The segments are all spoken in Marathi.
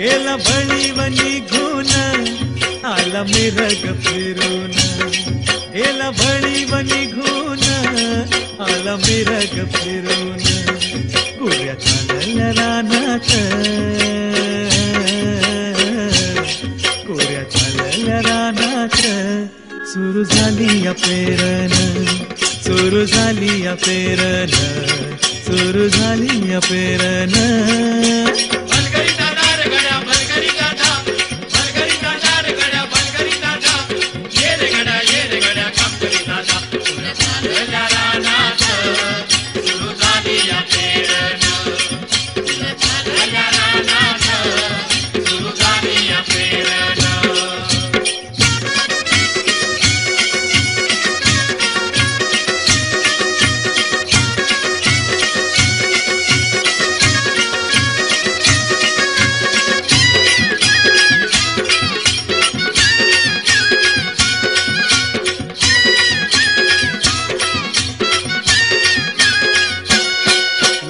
गेला बळीव निघून आला मिरग फिरून, गेला बळीव निघून आला मिरग फिरून, गुऱ्या चालल्या रानात, गुऱ्या चालल्या रानात, सुरू झाली या पेरण, सुरू झाली या पेरण, सुरू झाली या पेरण.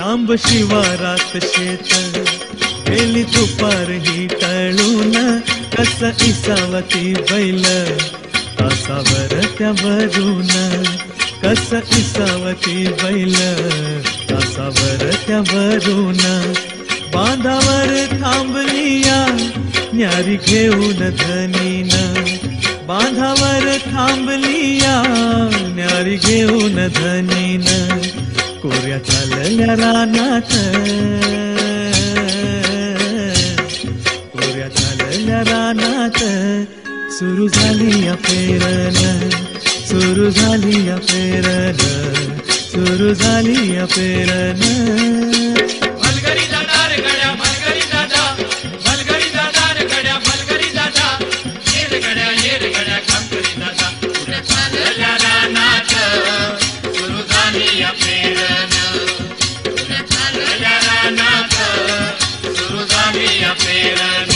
लांब शिवारात शेत गेली दुपार ही टळून, कस इसावती बैल तासावर त्या भरून, कस इसावती बैल तासावर त्या भरून, बांधावर थांबलिया न्यारी घेऊन धनीन, बांधावर थांबलिया न्यारी घेऊन धनीन, कोऱ्या चालल्या रानात, कोऱ्या चालल्या रानात, सुरू झाली या पेरण, सुरू झाली या पेरण, सुरू झाली या पेरण. भलगरी जाणार गड्या, भलगरी दादा, भलगरी जाणार गड्या, भलगरी दादा, येर गड्या काम करी दादा, कोऱ्या चालल्या रानात, सुरू झाली या पेरण, कोऱ्या चालल्या रानात, सुरू झाली या पेरण.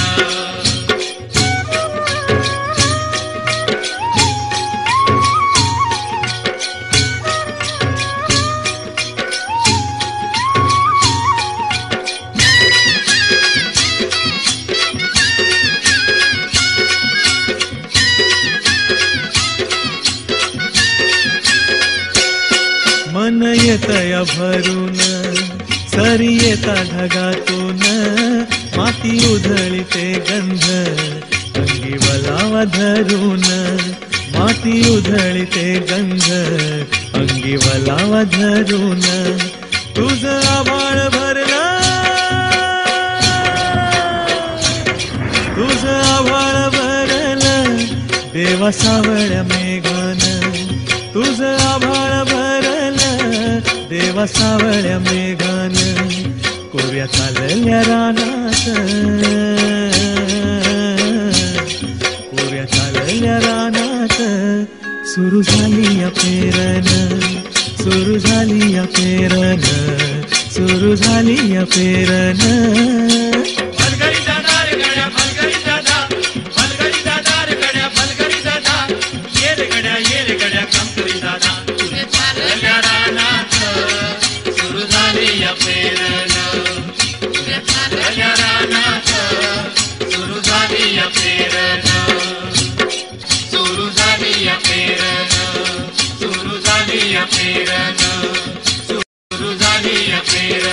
मन येतया भरून, सरी येता ढगातून, माती उधळीते गंध, अंगी वलावा धरून, माती उधळीते गंध, अंगी वलावा धरून, तुझ आभाळ भरला, तुझ आभाळ भरलं देवा सावळ्या मेघान, तुझ आभाळ भरलं देवा सावळ्या मेघान, कोऱ्या चालल्या रानात, कोऱ्या चालल्या रानात, सुरू झाली या पेरण, सुरू झाली या पेरण, सुरू झाली या पेरण. भलगरी जाणार गड्या, भलगरी दादा, भलगरी जाणार गड्या, भलगरी दादा, येर गड्या काम करी दादा, कोऱ्या चालल्या रानात, सुरू झाली या पेरण, कोऱ्या चालल्या रानात, सुरू झाली या पेरण, सुरू झाली या पेरण, सुरू झाली या पेरण, सुरू झाली या पेरण.